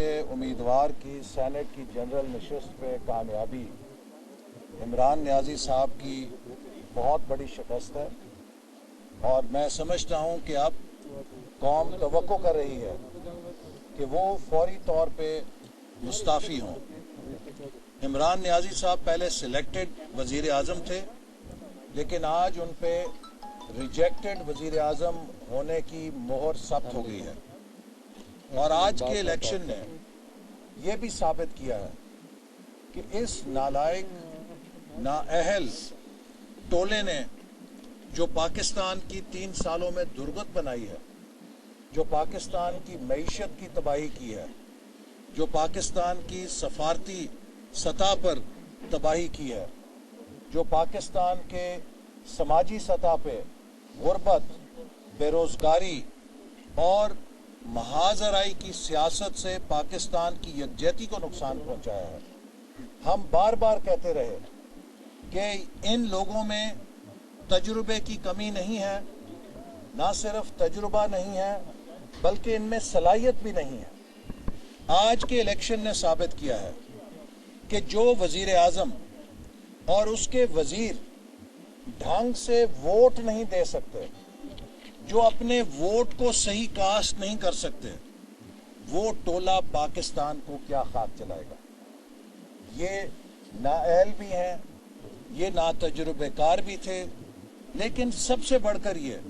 के उम्मीदवार की सेनेट की जनरल नशिस्त पे कामयाबी इमरान नियाज़ी साहब की बहुत बड़ी शिकस्त है और मैं समझता हूँ कि अब कौम तवक्को कर रही है कि वो फौरी तौर पे मुस्ताफ़ी हों। इमरान नियाज़ी साहब पहले सिलेक्टेड वज़ीर आज़म थे, लेकिन आज उन पे रिजेक्टेड वज़ीर आज़म होने की मोहर सख्त हो गई है और आज के इलेक्शन ने ये भी साबित किया है कि इस नालायक नाअहल टोले ने जो पाकिस्तान की 3 सालों में दुर्गत बनाई है, जो पाकिस्तान की मईशत की तबाही की है, जो पाकिस्तान की सफारती सतह पर तबाही की है, जो पाकिस्तान के समाजी सतह पे गुर्बत, बेरोजगारी और महाजराई की सियासत से पाकिस्तान की यकजहती को नुकसान पहुंचाया है। हम बार बार कहते रहे कि इन लोगों में तजुर्बे की कमी नहीं है, ना सिर्फ तजुर्बा नहीं है बल्कि इनमें सलाहियत भी नहीं है। आज के इलेक्शन ने साबित किया है कि जो वजीर आज़म और उसके वजीर ढंग से वोट नहीं दे सकते, जो अपने वोट को सही कास्ट नहीं कर सकते, वो टोला पाकिस्तान को क्या खाक चलाएगा। ये नाअहल भी हैं, ये नातजुर्बेकार भी थे, लेकिन सबसे बढ़कर ये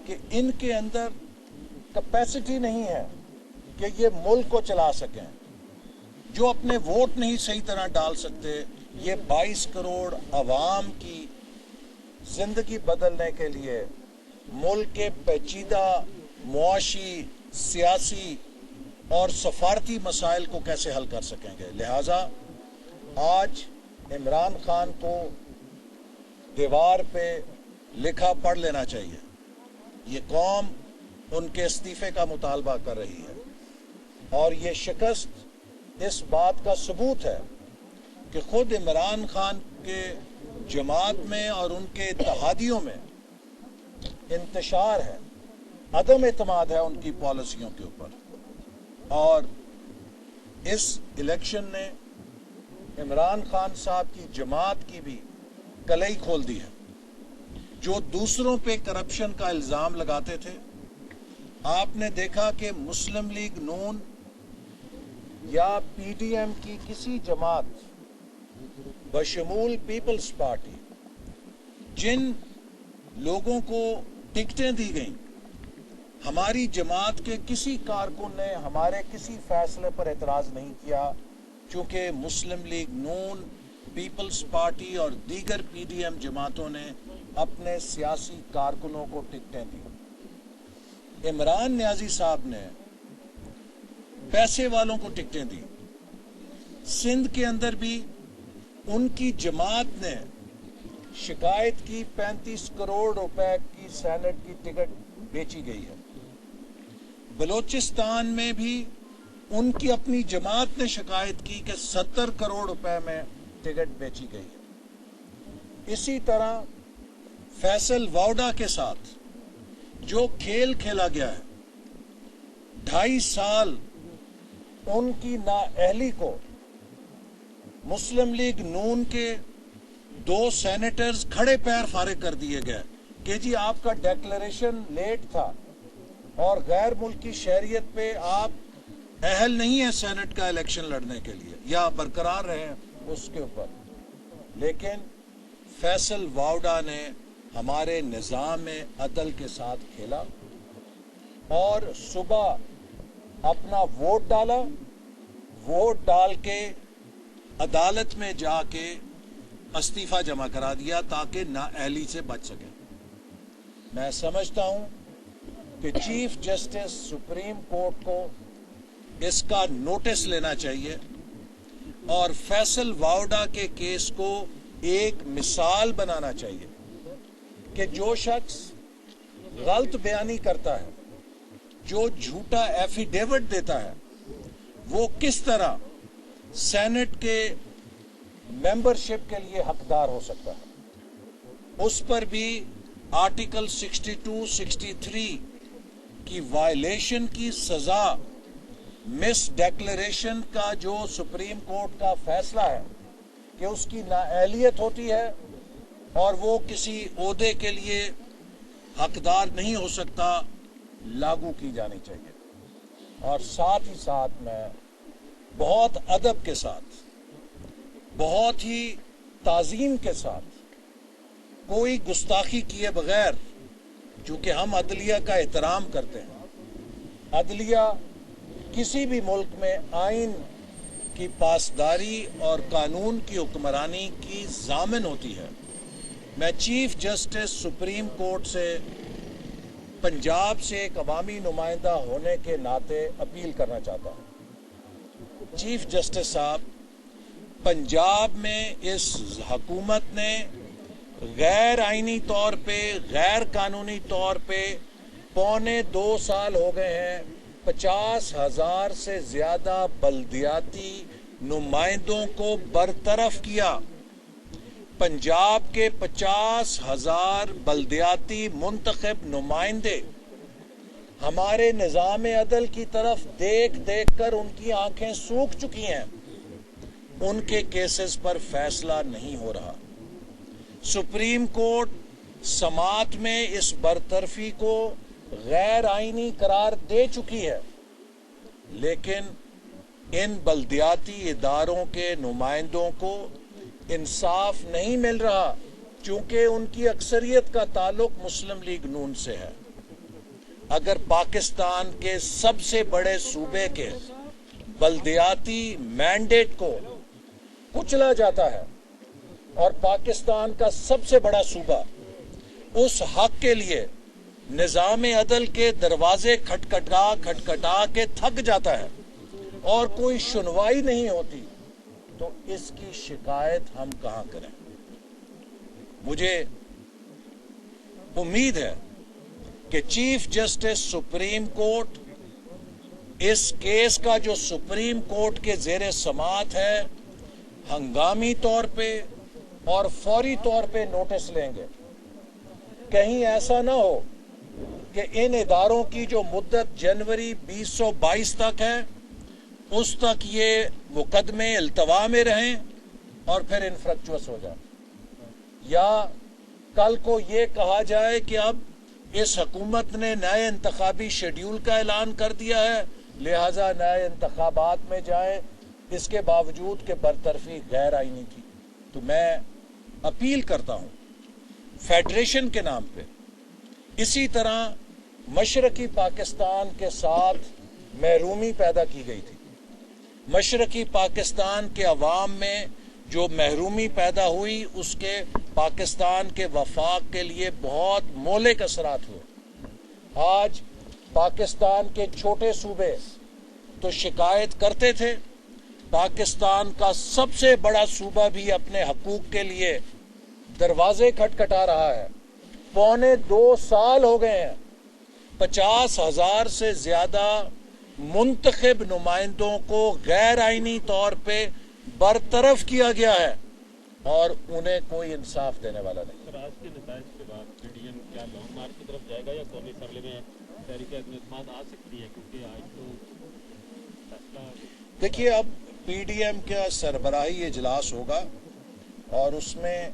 कि इनके अंदर कैपेसिटी नहीं है कि ये मुल्क को चला सकें। जो अपने वोट नहीं सही तरह डाल सकते, ये 22 करोड़ अवाम की जिंदगी बदलने के लिए मुल्क के पेचीदा मुआशी, सियासी और सफारती मसाइल को कैसे हल कर सकेंगे। लिहाजा आज इमरान खान को दीवार पे लिखा पढ़ लेना चाहिए। ये कौम उनके इस्तीफे का मुतालबा कर रही है और ये शिकस्त इस बात का सबूत है कि खुद इमरान खान के जमात में और उनके इत्तेहादियों में इंतशार है, अदम एतमाद है उनकी पॉलिसियों के ऊपर। और इस इलेक्शन ने इमरान खान साहब की जमात की भी कलई खोल दी है। जो दूसरों पे करप्शन का इल्जाम लगाते थे, आपने देखा कि मुस्लिम लीग नून या पीडीएम की किसी जमात बशमूल पीपल्स पार्टी, जिन लोगों को टिकटें दी गईं, हमारी जमात के किसी कारकुन ने हमारे किसी फैसले पर एतराज नहीं किया, चूंकि मुस्लिम लीग नून, पीपल्स पार्टी और दीगर पीडीएम जमातों ने अपने सियासी कारकुनों को टिकटें दी। इमरान नियाज़ी साहब ने पैसे वालों को टिकटें दी। सिंध के अंदर भी उनकी जमात ने शिकायत की 35 करोड़ रुपए की सेनेट की टिकट बेची गई है। बलोचिस्तान में भी उनकी अपनी जमात ने शिकायत की कि 70 करोड़ रुपए में टिकट बेची गई है। इसी तरह फैसल वाउडा के साथ जो खेल खेला गया है, 2.5 साल उनकी नाअहली को मुस्लिम लीग नून के 2 सेनेटर्स खड़े पैर फारिग कर दिए गए कि जी आपका डिक्लेरेशन लेट था और गैर मुल्की शहरियत पे आप अहल नहीं है सेनेट का इलेक्शन लड़ने के लिए, या बरकरार रहे उसके ऊपर। लेकिन फैसल वाउडा ने हमारे निज़ाम में अदल के साथ खेला और सुबह अपना वोट डाला, वोट डाल के अदालत में जाके इस्तीफा जमा करा दिया ताकि नाअहली से बच सके। मैं समझता हूं कि चीफ जस्टिस सुप्रीम कोर्ट को इसका नोटिस लेना चाहिए और फैसल वाउडा के केस को एक मिसाल बनाना चाहिए कि जो शख्स गलत बयानी करता है, जो झूठा एफिडेविट देता है, वो किस तरह सेनेट के मेंबरशिप के लिए हकदार हो सकता है। उस पर भी आर्टिकल 62, 63 की वायलेशन की सजा मिस डिक्लेरेशन का जो सुप्रीम कोर्ट का फैसला है कि उसकी नाअहलियत होती है और वो किसी ओहदे के लिए हकदार नहीं हो सकता, लागू की जानी चाहिए। और साथ ही साथ मैं बहुत अदब के साथ, बहुत ही ताज़ीम के साथ, कोई गुस्ताखी किए बगैर, चूंकि हम अदलिया का एहतराम करते हैं, अदलिया किसी भी मुल्क में आइन की पासदारी और कानून की हुक्मरानी की ज़ामिन होती है। मैं चीफ जस्टिस सुप्रीम कोर्ट से पंजाब से एक अवामी नुमाइंदा होने के नाते अपील करना चाहता हूँ। चीफ जस्टिस साहब, पंजाब में इस हुकूमत ने गैर आइनी तौर पे, गैर कानूनी तौर पे 2.25 साल हो गए हैं 50,000 से ज्यादा बल्दियाती नुमाइंदों को बरतरफ किया। पंजाब के 50,000 बल्दियाती मुंतखब नुमाइंदे हमारे निज़ाम अदल की तरफ देख देख कर उनकी आंखें सूख चुकी हैं। उनके केसेस पर फैसला नहीं हो रहा। सुप्रीम कोर्ट समात में इस बरतरफी को गैर आइनी करार दे चुकी है, लेकिन इन बल्दियाती इदारों के नुमाइंदों को इंसाफ नहीं मिल रहा, क्योंकि उनकी अक्सरियत का ताल्लुक मुस्लिम लीग नून से है। अगर पाकिस्तान के सबसे बड़े सूबे के बल्दियाती मैंडेट को कुचला जाता है और पाकिस्तान का सबसे बड़ा सूबा उस हक के लिए निज़ाम अदल के दरवाजे खटखटा के थक जाता है और कोई सुनवाई नहीं होती, तो इसकी शिकायत हम कहां करें? मुझे उम्मीद है कि चीफ जस्टिस सुप्रीम कोर्ट इस केस का जो सुप्रीम कोर्ट के जेर समात है, हंगामी तौर पे और फौरी तौर पे नोटिस लेंगे। कहीं ऐसा ना हो कि इन इदारों की जो मुद्दत जनवरी 2022 तक है, उस तक ये मुकदमे इल्तवा में रहें और फिर इनफ्रक्चुअस हो जाए, या कल को ये कहा जाए कि अब इस हुकूमत ने नए इंतखाबी शेड्यूल का ऐलान कर दिया है, लिहाजा नए इंतखाबात में जाए, इसके बावजूद कि बरतरफी गैर आइनी थी। तो मैं अपील करता हूं फेडरेशन के नाम पे, इसी तरह मशरकी पाकिस्तान के साथ महरूमी पैदा की गई थी। मशरकी पाकिस्तान के अवाम में जो महरूमी पैदा हुई, उसके पाकिस्तान के वफाक के लिए बहुत मौलिक असरात हुए। आज पाकिस्तान के छोटे सूबे तो शिकायत करते थे, पाकिस्तान का सबसे बड़ा सूबा भी अपने हकूक के लिए दरवाजे खटखटा रहा है। 2.25 साल हो गए हैं, 50,000 से ज्यादा मुंतखब नुमाइंदों को गैर आइनी तौर पे बरतरफ किया गया है और उन्हें कोई इंसाफ देने वाला नहीं। सर, आज के नताइज के बाद पीडीएम क्या लॉन्ग मार्च की तरफ जाएगा या कौमी असम्बली में तहरीक-ए-एतमाद आ सकती है? क्योंकि आज तो फैसला, देखिए, अब पीडीएम का सरबराही इजलास होगा और उसमें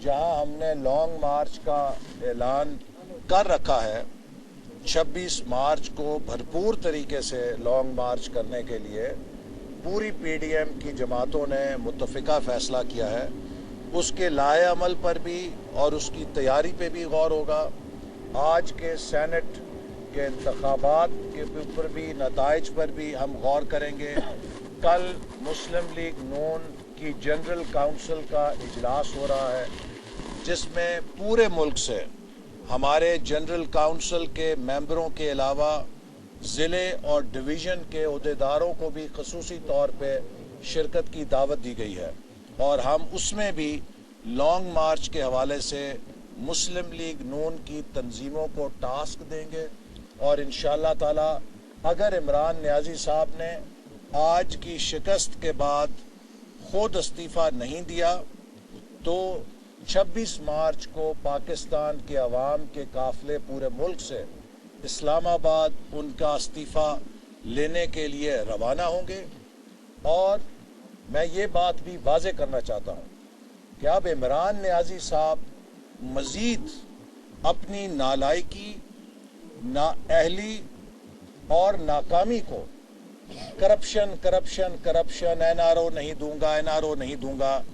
जहां हमने लॉन्ग मार्च का ऐलान कर रखा है, 26 मार्च को भरपूर तरीके से लॉन्ग मार्च करने के लिए पूरी पीडीएम की जमातों ने मुत्तफिका फैसला किया है। उसके लाए अमल पर भी और उसकी तैयारी पे भी गौर होगा। आज के सेनेट के इंतखाबात के ऊपर भी, नताइज पर भी हम गौर करेंगे। कल मुस्लिम लीग नून की जनरल काउंसिल का इजलास हो रहा है, जिसमें पूरे मुल्क से हमारे जनरल काउंसिल के मेंबरों के अलावा ज़िले और डिवीज़न के ओहदेदारों को भी ख़ुसूसी तौर पे शिरकत की दावत दी गई है और हम उसमें भी लॉन्ग मार्च के हवाले से मुस्लिम लीग नून की तंजीमों को टास्क देंगे और इंशाअल्लाह ताला अगर इमरान नियाज़ी साहब ने आज की शिकस्त के बाद खुद इस्तीफ़ा नहीं दिया तो 26 मार्च को पाकिस्तान के अवाम के काफ़िले पूरे मुल्क से इस्लामाबाद उनका इस्तीफ़ा लेने के लिए रवाना होंगे। और मैं ये बात भी वाज़ेह करना चाहता हूँ कि अब इमरान नियाज़ी साहब मज़ीद अपनी नालायकी, नाअहली और नाकामी को करप्शन एनआरओ नहीं दूंगा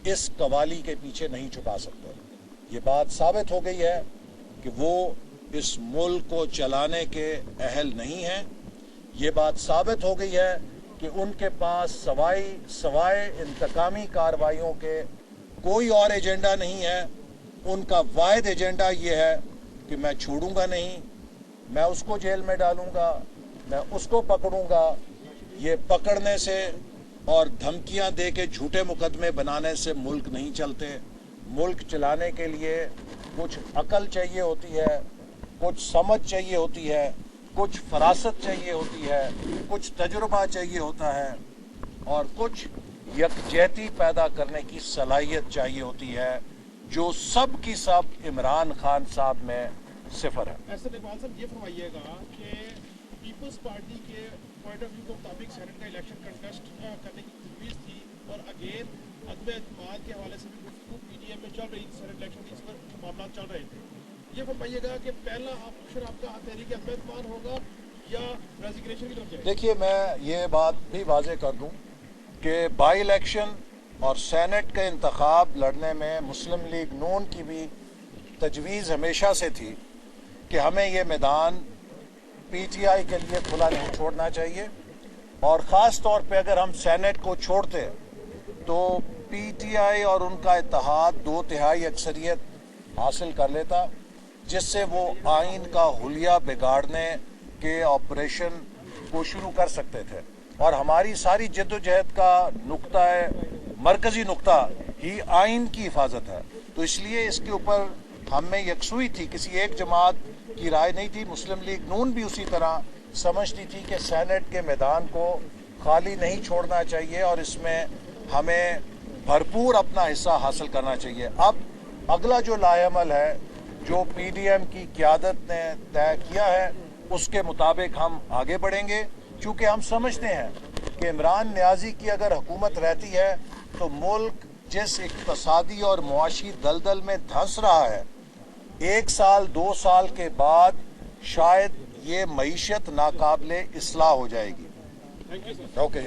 इस कवाली के पीछे नहीं छुपा सकते। ये बात साबित हो गई है कि वो इस मुल्क को चलाने के अहल नहीं हैं। ये बात साबित हो गई है कि उनके पास सवाए इंतकामी कार्रवाइयों के कोई और एजेंडा नहीं है। उनका वाहिद एजेंडा ये है कि मैं छोड़ूंगा नहीं, मैं उसको जेल में डालूंगा, मैं उसको पकड़ूंगा। ये पकड़ने से और धमकियां दे के झूठे मुकदमे बनाने से मुल्क नहीं चलते। मुल्क चलाने के लिए कुछ अकल चाहिए होती है, कुछ समझ चाहिए होती है, कुछ फरासत चाहिए होती है, कुछ तजुर्बा चाहिए होता है और कुछ यकजहती पैदा करने की सलाहियत चाहिए होती है, जो सब की सब इमरान खान साहब में सिफर है। ऐसे इकबाल साहब ये फरमाइएगा कि पीपल्स पार्टी के पॉइंट ऑफ व्यू के मुताबिक सेनेट का इलेक्शन कंटेस्ट करने की तजवीज़ थी और अगेन अदम एतमाद के हवाले से भी गुफ्तगू पीटीएम में चल रही थी, सेनेट इलेक्शन की इस पर मामला चल रहे थे। ये फरमाइएगा कि पहला ऑप्शन आपका तहरीक अदम एतमाद होगा या रेजिग्नेशन की तरफ जाएगा? देखिए, मैं ये बात भी वाज़ेह कर दूं कि बाई इलेक्शन और सेनेट के इंतखाब लड़ने में मुस्लिम लीग नून की भी तजवीज़ हमेशा से थी कि हमें ये मैदान पीटीआई के लिए खुला नहीं छोड़ना चाहिए और ख़ास तौर पे अगर हम सेनेट को छोड़ते तो पीटीआई और उनका इत्तेहाद 2/3 अक्सरियत हासिल कर लेता, जिससे वो आइन का हुलिया बिगाड़ने के ऑपरेशन को शुरू कर सकते थे। और हमारी सारी जद्दोजहद का मरकज़ी नुक्ता ही आइन की हिफाजत है। तो इसलिए इसके ऊपर हम में यकसुई थी, किसी एक जमात की राय नहीं थी। मुस्लिम लीग नून भी उसी तरह समझती थी कि सेनेट के मैदान को खाली नहीं छोड़ना चाहिए और इसमें हमें भरपूर अपना हिस्सा हासिल करना चाहिए। अब अगला जो लाएअमल है, जो पीडीएम की क़यादत ने तय किया है, उसके मुताबिक हम आगे बढ़ेंगे, क्योंकि हम समझते हैं कि इमरान नियाज़ी की अगर हुकूमत रहती है तो मुल्क जिस इक़्तिसादी और मुआशी दलदल में धंस रहा है, 1 साल 2 साल के बाद शायद ये मईशत नाकाबिले इस्लाह हो जाएगी। ओके,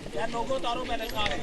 क्या लोगों तारों मैंने कहा है